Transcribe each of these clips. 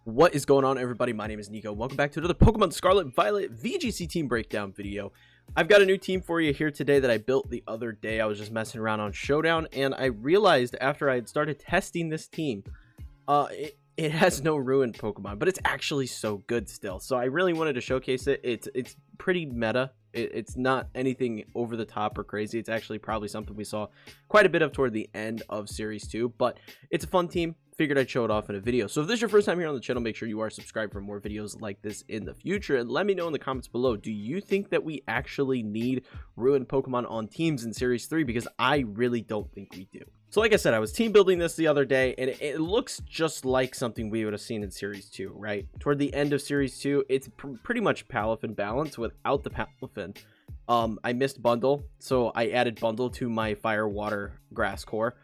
What is going on, everybody? My name is Nico. Welcome back to another Pokemon Scarlet Violet VGC team breakdown video. I've got a new team for you here today that I built the other day. I was just messing around on Showdown, and I realized after I had started testing this team, it has no ruined Pokemon, but it's actually so good still. So I really wanted to showcase it. It's pretty meta. It's not anything over the top or crazy. It's actually probably something we saw quite a bit of toward the end of Series 2, but it's a fun team. Figured I'd show it off in a video. So if this is your first time here on the channel, make sure you are subscribed for more videos like this in the future, and let me know in the comments below, do you think that we actually need ruined Pokemon on teams in Series 3? Because I really don't think we do. So like I said, I was team building this the other day, and it looks just like something we would have seen in Series 2, right? Toward the end of Series 2, it's pretty much Palafin balance without the Palafin. I missed Bundle, so I added Bundle to my Fire, Water, Grass core.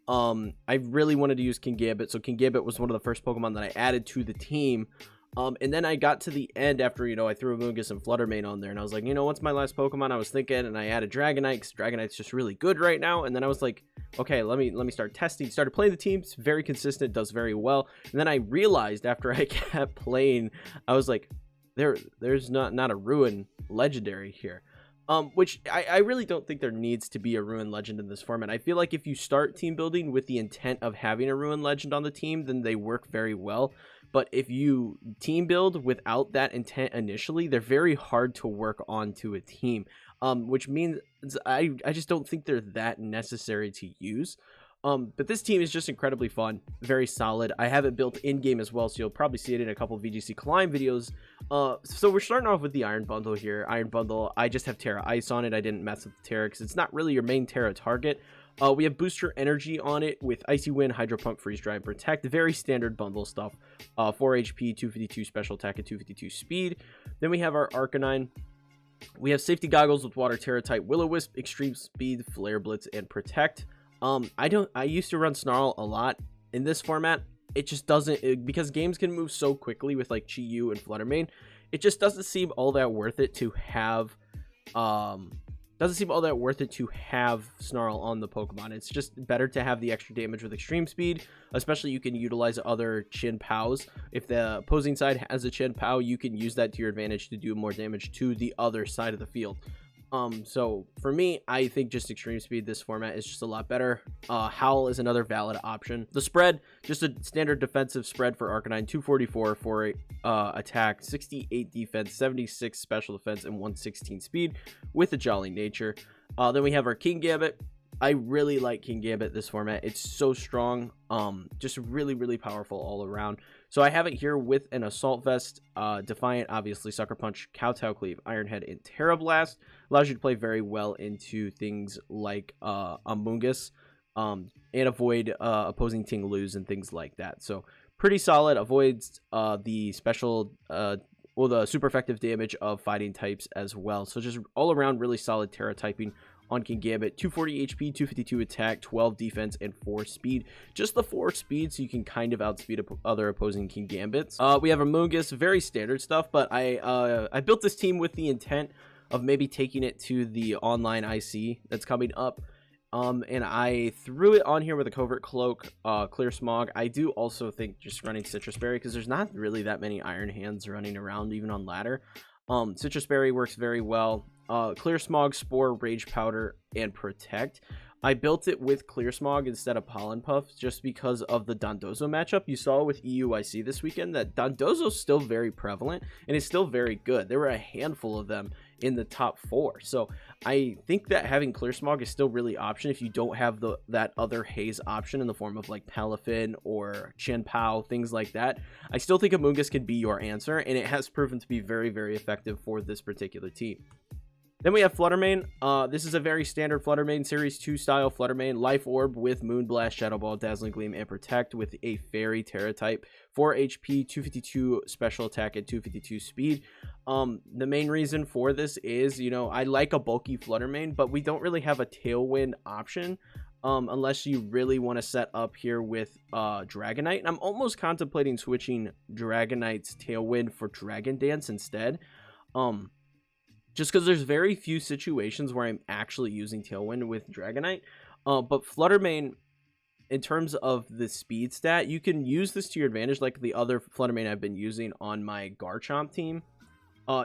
I really wanted to use Kingambit, so Kingambit was one of the first Pokemon that I added to the team. And then I got to the end after, I threw Amoonguss and Fluttermane on there, and I was like, what's my last Pokemon? I was thinking, and I added Dragonite, because Dragonite's just really good right now. And then I was like, okay, let me start testing. Started playing the team. It's very consistent, does very well. And then I realized after I kept playing, I was like, there's not a Ruin Legendary here. Which I really don't think there needs to be a Ruin Legend in this format. I feel like if you start team building with the intent of having a Ruin Legend on the team, then they work very well. But if you team build without that intent initially, they're very hard to work onto a team. Which means I just don't think they're that necessary to use. But this team is just incredibly fun, very solid. I have it built in-game as well, so you'll probably see it in a couple VGC Climb videos. So we're starting off with the Iron Bundle here. Iron Bundle, I just have Terra Ice on it. I didn't mess with the Terra because it's not really your main Terra target. We have Booster Energy on it with Icy Wind, Hydro Pump, Freeze Dry, and Protect. Very standard bundle stuff. 4 HP, 252 Special Attack, and 252 Speed. Then we have our Arcanine. We have Safety Goggles with Water Terra type, Will-O-Wisp, Extreme Speed, Flare Blitz, and Protect. I used to run Snarl a lot in this format. It just doesn't, because games can move so quickly with like Chi-Yu and Fluttermane. It just doesn't seem all that worth it to have, Snarl on the Pokemon. It's just better to have the extra damage with Extreme Speed, especially you can utilize other Chien-Paos. If the opposing side has a Chien-Pao, you can use that to your advantage to do more damage to the other side of the field. So for me, I think just Extreme Speed, this format is just a lot better. Howl is another valid option. The spread, just a standard defensive spread for Arcanine, 244 for attack, 68 defense, 76 special defense, and 116 speed with a jolly nature. Then we have our Kingambit. I really like Kingambit this format. It's so strong, just really powerful all around. So I have it here with an Assault Vest, Defiant, obviously, Sucker Punch, Kowtow Cleave, Iron Head, and Terra Blast. Allows you to play very well into things like Amoonguss, and avoid opposing Ting-Lus and things like that. So pretty solid. Avoids the special, the super effective damage of fighting types as well. So just all around really solid Terra typing on Kingambit. 240 HP, 252 attack, 12 defense, and 4 speed. Just the 4 speed, so you can kind of outspeed other opposing Kingambits. We have Amoonguss, very standard stuff, but I built this team with the intent of maybe taking it to the online IC that's coming up. And I threw it on here with a Covert Cloak, Clear Smog. I do also think just running Citrus Berry, because there's not really that many Iron Hands running around, even on ladder. Citrus Berry works very well. Clear Smog, Spore, Rage Powder, and Protect. I built it with Clear Smog instead of Pollen Puff just because of the Dondozo matchup. You saw with EUIC this weekend that Dondozo is still very prevalent and is still very good. There were a handful of them in the top 4. So I think that having Clear Smog is still really option if you don't have that other haze option in the form of like Palafin or Chien-Pao, things like that. I still think Amoonguss can be your answer, and it has proven to be very effective for this particular team. Then we have Fluttermane. This is a very standard Fluttermane, Series 2 style Fluttermane. Life Orb with Moonblast, Shadow Ball, Dazzling Gleam, and Protect with a Fairy Terra type. 4 HP, 252 special attack, and 252 speed. The main reason for this is, I like a bulky Fluttermane, but we don't really have a Tailwind option. Unless you really want to set up here with Dragonite. And I'm almost contemplating switching Dragonite's Tailwind for Dragon Dance instead. Just because there's very few situations where I'm actually using Tailwind with Dragonite. But Fluttermane in terms of the speed stat, you can use this to your advantage, like the other Fluttermane I've been using on my Garchomp team.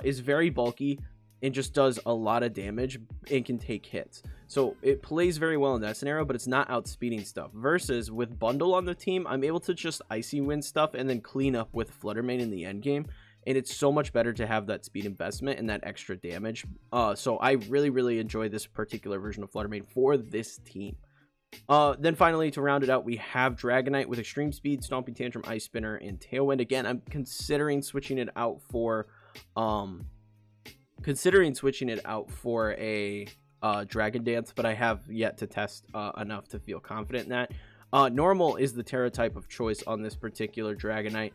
Is very bulky and just does a lot of damage and can take hits. So it plays very well in that scenario, but it's not outspeeding stuff. Versus with Bundle on the team, I'm able to just Icy Wind stuff and then clean up with Fluttermane in the end game. And it's so much better to have that speed investment and that extra damage. So I really enjoy this particular version of Fluttermane for this team. Then finally, to round it out, we have Dragonite with Extreme Speed, Stomping Tantrum, Ice Spinner, and Tailwind. Again, I'm considering switching it out for a Dragon Dance, but I have yet to test enough to feel confident in that. Normal is the Terra type of choice on this particular Dragonite.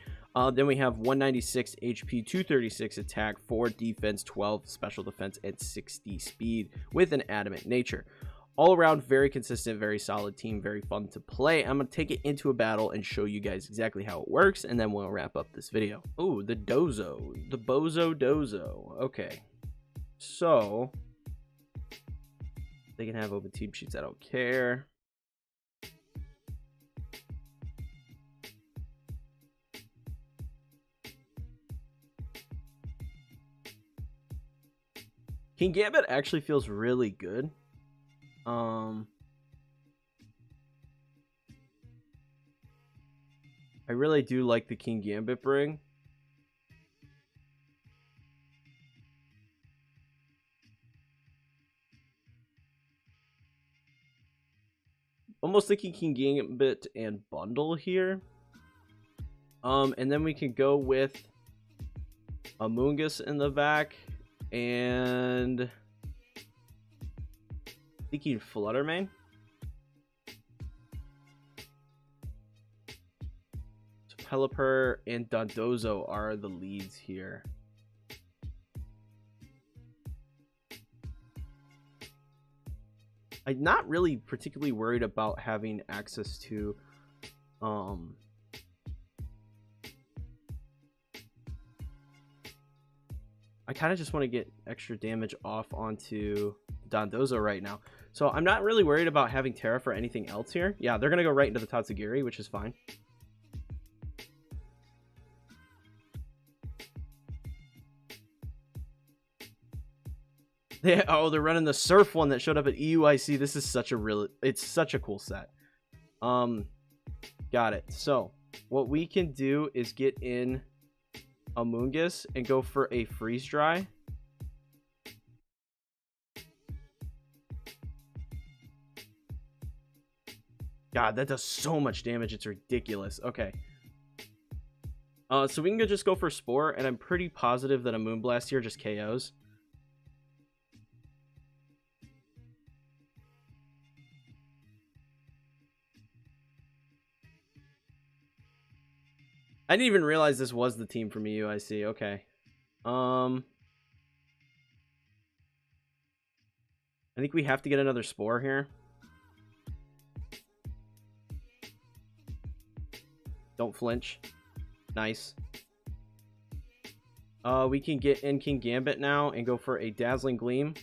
Then we have 196 HP, 236 attack, 4 defense, 12 special defense, and 60 speed with an adamant nature. All around, very consistent, very solid team, very fun to play. I'm going to take it into a battle and show you guys exactly how it works, and then we'll wrap up this video. Oh, the Dozo. The Bozo Dozo. Okay. So, they can have open team sheets. I don't care. Kingambit actually feels really good. I really do like the Kingambit bring. Almost thinking Kingambit and Bundle here. And then we can go with Amoonguss in the back and thinking Fluttermane. So Pelipper and Dondozo are the leads here. I'm not really particularly worried about having access to I kind of just want to get extra damage off onto Dondozo right now. So I'm not really worried about having Terra for anything else here. Yeah, they're going to go right into the Tatsugiri, which is fine. They're running the Surf one that showed up at EUIC. This is such a it's such a cool set. Got it. So what we can do is get in Amoonguss and go for a Freeze Dry. God, that does so much damage. It's ridiculous. Okay. So we can just go for Spore, and I'm pretty positive that a Moonblast here just KOs. I didn't even realize this was the team from EUIC. Okay. I think we have to get another Spore here. Don't flinch. Nice. We can get in Kingambit now and go for a Dazzling Gleam.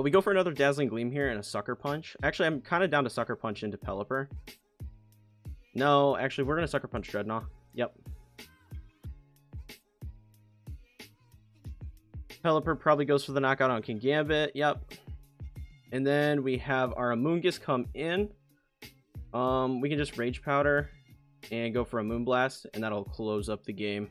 We go for another Dazzling Gleam here and a Sucker Punch. Actually, I'm kind of down to Sucker Punch into Pelipper. No, actually, we're going to Sucker Punch Dreadnought. Yep. Pelipper probably goes for the knockout on Kingambit. Yep. And then we have our Amoonguss come in. We can just Rage Powder and go for a Moonblast, and that'll close up the game.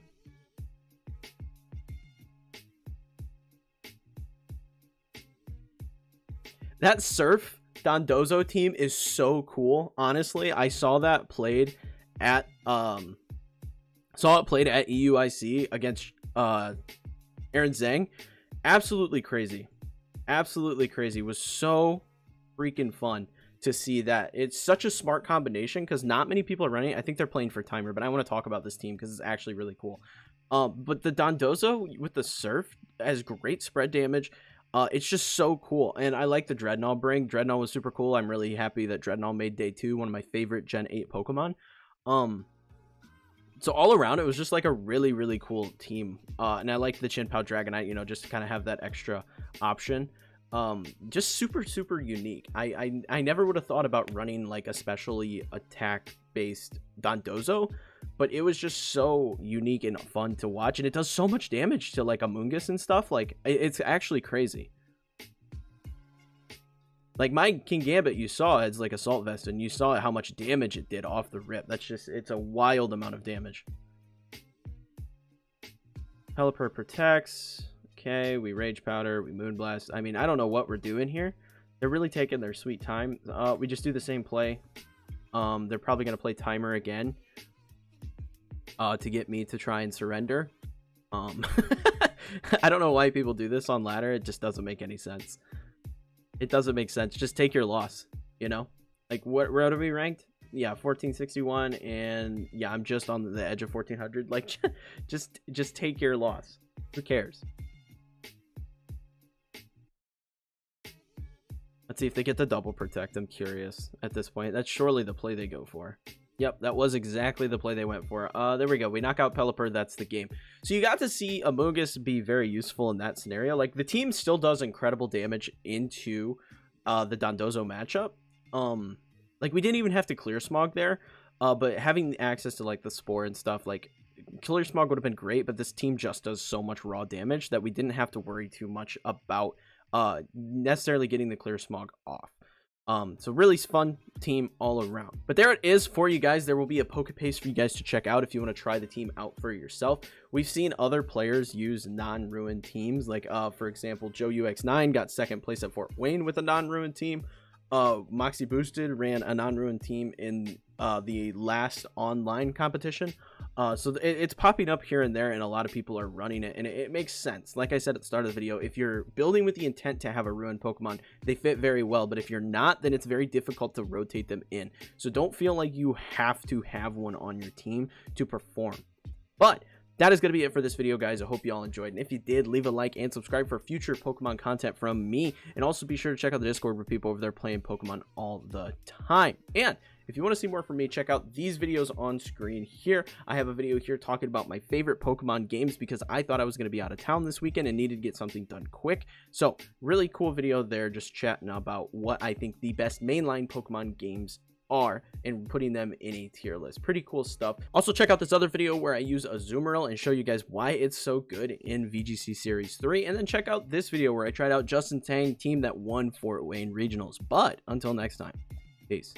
That Surf Dondozo team is so cool. Honestly, I saw that played at EUIC against Aaron Zhang. Absolutely crazy. Absolutely crazy. It was so freaking fun to see that. It's such a smart combination because not many people are running it. I think they're playing for timer, but I want to talk about this team because it's actually really cool. But the Dondozo with the Surf has great spread damage. It's just so cool, and I like the Dreadnought bring. Dreadnought was super cool. I'm really happy that Dreadnought made day 2 one of my favorite Gen 8 Pokemon. So all around, it was just like a really, really cool team. And I like the Chien-Pao Dragonite, you know, just to kind of have that extra option. Just super, super unique. I never would have thought about running like a specially attack-based Dondozo, but it was just so unique and fun to watch, and it does so much damage to like Amoonguss and stuff. Like, it's actually crazy. Like, my Kingambit, you saw it's like Assault Vest, and you saw how much damage it did off the rip. That's just, it's a wild amount of damage. Pelipper protects. Okay, we Rage Powder, we Moonblast. I mean, I don't know what we're doing here. They're really taking their sweet time. We just do the same play. They're probably going to play Timer again to get me to try and surrender. I don't know why people do this on ladder. It just doesn't make any sense. It doesn't make sense. Just take your loss, you know? Like, where are we ranked? Yeah, 1461, and yeah, I'm just on the edge of 1400. Like, just take your loss. Who cares? Let's see if they get the double protect. I'm curious at this point. That's surely the play they go for. Yep, that was exactly the play they went for. There we go. We knock out Pelipper. That's the game. So you got to see Amoonguss be very useful in that scenario. Like, the team still does incredible damage into the Dondozo matchup. Like, we didn't even have to clear Smog there. But having access to, like, the Spore and stuff, like, Clear Smog would have been great. But this team just does so much raw damage that we didn't have to worry too much about necessarily getting the Clear Smog off. So really fun team all around. But there it is for you guys. There will be a Pokepaste for you guys to check out if you want to try the team out for yourself. We've seen other players use non-ruined teams. Like, for example, Joe UX9 got second place at Fort Wayne with a non-ruined team. Moxie Boosted ran a non-ruined team in the last online competition. So it's popping up here and there, and a lot of people are running it, and it makes sense. Like I said at the start of the video, if you're building with the intent to have a ruined Pokemon, they fit very well, but if you're not, then it's very difficult to rotate them in. So don't feel like you have to have one on your team to perform. But that is going to be it for this video, guys. I hope you all enjoyed, and if you did, leave a like and subscribe for future Pokemon content from me, and also be sure to check out the Discord where people over there playing Pokemon all the time. And if you want to see more from me, check out these videos on screen here. I have a video here talking about my favorite Pokemon games because I thought I was going to be out of town this weekend and needed to get something done quick. So, really cool video there, just chatting about what I think the best mainline Pokemon games are and putting them in a tier list. Pretty cool stuff. Also, check out this other video where I use Azumarill and show you guys why it's so good in VGC Series 3. And then check out this video where I tried out Justin Tang, team that won Fort Wayne Regionals. But until next time, peace.